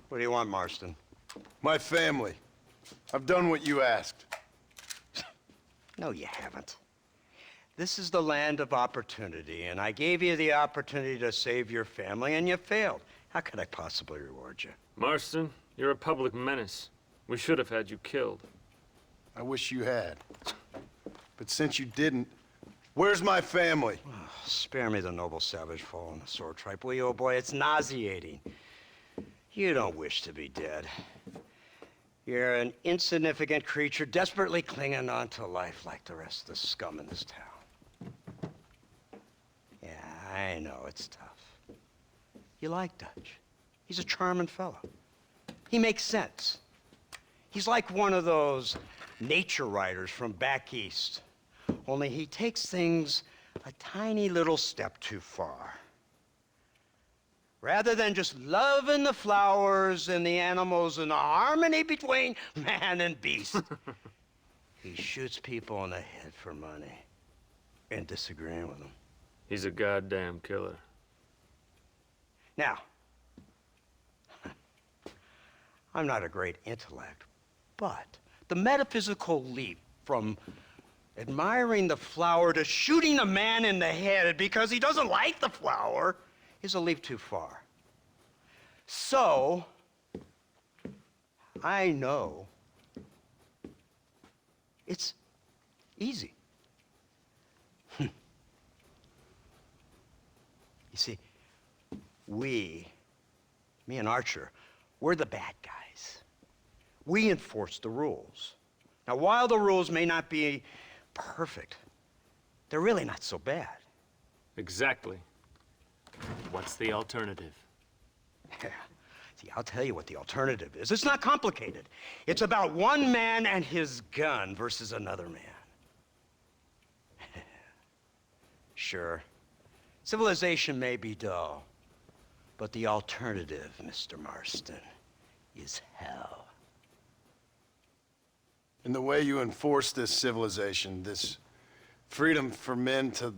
What do you want, Marston? My family. I've done what you asked. No, you haven't. This is the land of opportunity, and I gave you the opportunity to save your family, and you failed. How could I possibly reward you? Marston, you're a public menace. We should have had you killed. I wish you had. But since you didn't, where's my family? Oh, spare me the noble savage fall on the sword tripe, will you, old boy? It's nauseating. You don't wish to be dead. You're an insignificant creature desperately clinging on to life like the rest of the scum in this town. Yeah, I know it's tough. You like Dutch. He's a charming fellow. He makes sense. He's like one of those nature writers from back east. Only he takes things a tiny little step too far. Rather than just loving the flowers and the animals and the harmony between man and beast, he shoots people in the head for money and disagreeing with them. He's a goddamn killer. Now, I'm not a great intellect, but the metaphysical leap from admiring the flower to shooting a man in the head because he doesn't like the flower is a leap too far. So, I know it's easy. You see, me and Archer, we're the bad guys. We enforce the rules. Now, while the rules may not be perfect, they're really not so bad. Exactly. What's the alternative? Yeah. See, I'll tell you what the alternative is. It's not complicated. It's about one man and his gun versus another man. Sure, civilization may be dull, but the alternative, Mr. Marston, is hell. And the way you enforce this civilization, this freedom for men to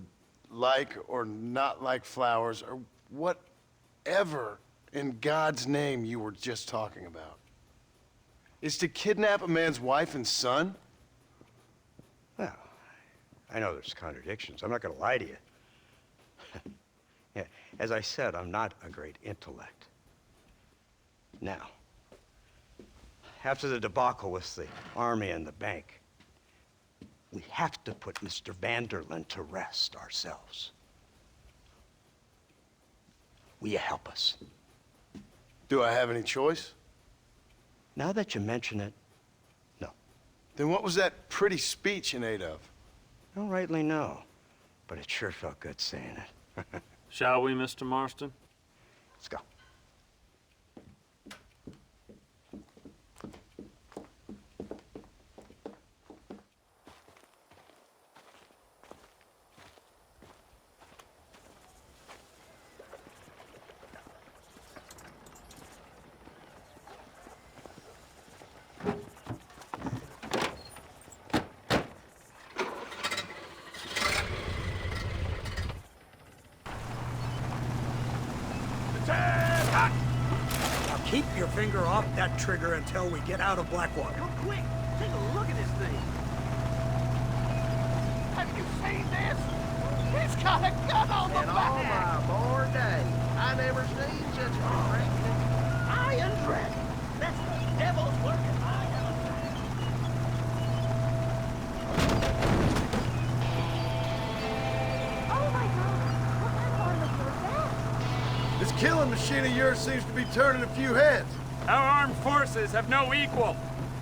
like or not like flowers, or whatever in God's name you were just talking about, is to kidnap a man's wife and son? Well, I know there's contradictions. I'm not going to lie to you. Yeah, as I said, I'm not a great intellect. Now, after the debacle with the army and the bank, we have to put Mr. Vanderlyn to rest ourselves. Will you help us? Do I have any choice? Now that you mention it, no. Then what was that pretty speech in aid of? I don't rightly know, but it sure felt good saying it. Shall we, Mr. Marston? Let's go. Now keep your finger off that trigger until we get out of Blackwater. Come quick! Take a look at this thing! Have you seen this? He's got a gun on the back! In all my born days, I never seen such a pregnant Iron Dragon! That's the devil's working Iron Dragon! Oh my God! What kind of armor was that? This killing machine of yours seems to be turning a few heads. Our armed forces have no equal.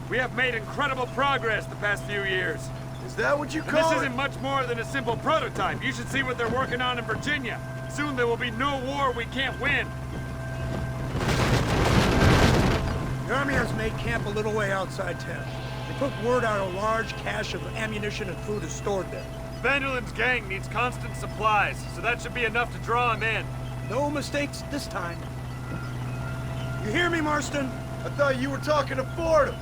We have made incredible progress the past few years. Is that what you And call this it? isn't much more than a simple prototype. You should see what they're working on in Virginia. Soon there will be no war we can't win. The army has made camp a little way outside town. They put word out a large cache of ammunition and food is stored there. Vanderlyn's gang needs constant supplies, so that should be enough to draw him in. No mistakes this time. You hear me, Marston? I thought you were talking to Fordham.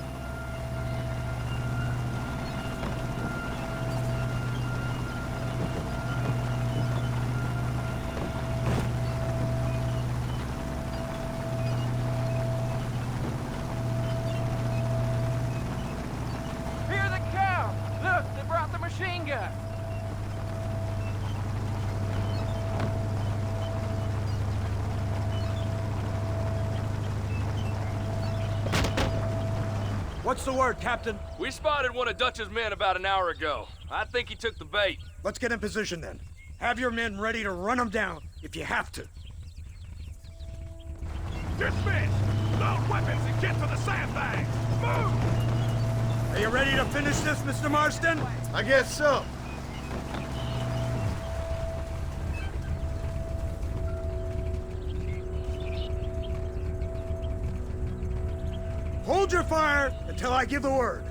machine gun. What's the word, Captain? We spotted one of Dutch's men about an hour ago. I think he took the bait. Let's get in position then. Have your men ready to run them down if you have to. Dismiss! Load weapons and get to the sandbags! Move! Are you ready to finish this, Mr. Marston? I guess so. Hold your fire until I give the word.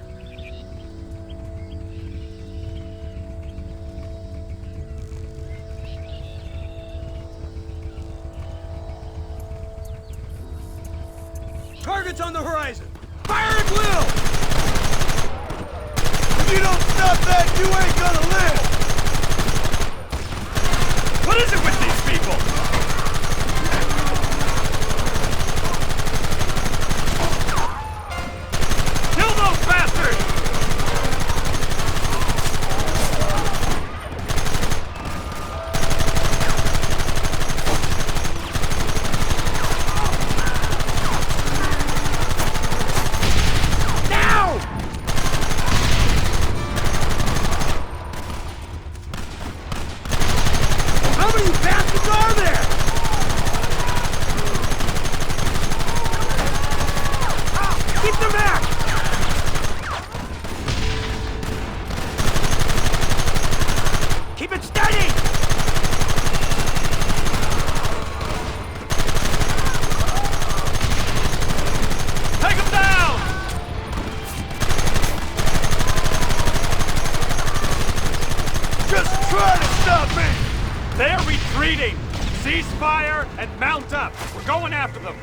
Target's on the horizon. Fire at will! If you don't stop that, you ain't gonna live! What is it with these people? Kill those bastards! How many bastards are there? Keep them back! Keep it steady! Take them down! Just try to stop me! They're retreating! Cease fire and mount up! We're going after them!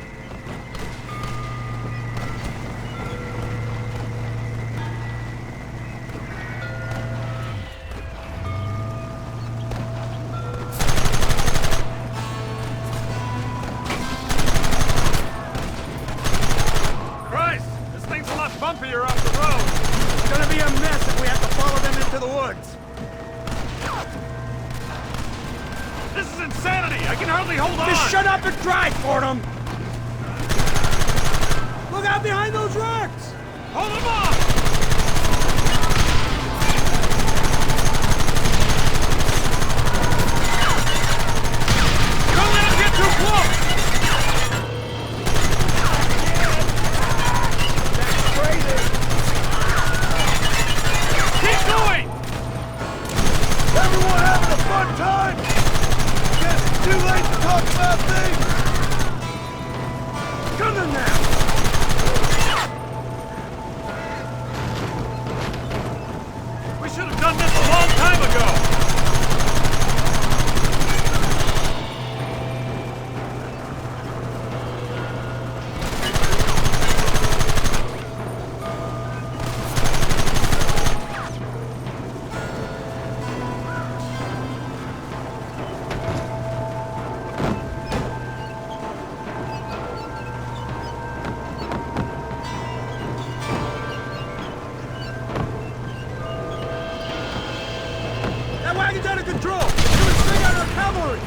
Christ! This thing's a lot bumpier off the road! It's gonna be a mess if we have to follow them into the woods. This is insanity! I can hardly hold on! Just shut up and drive, Fordham! Look out behind those rocks! Hold them off! Don't let him get too close! Keep going! Everyone having a fun time? Guess it's too late to talk about things! Come on now! We should have done this a long time ago! That wagon's out of control! It was straight out of cavalry!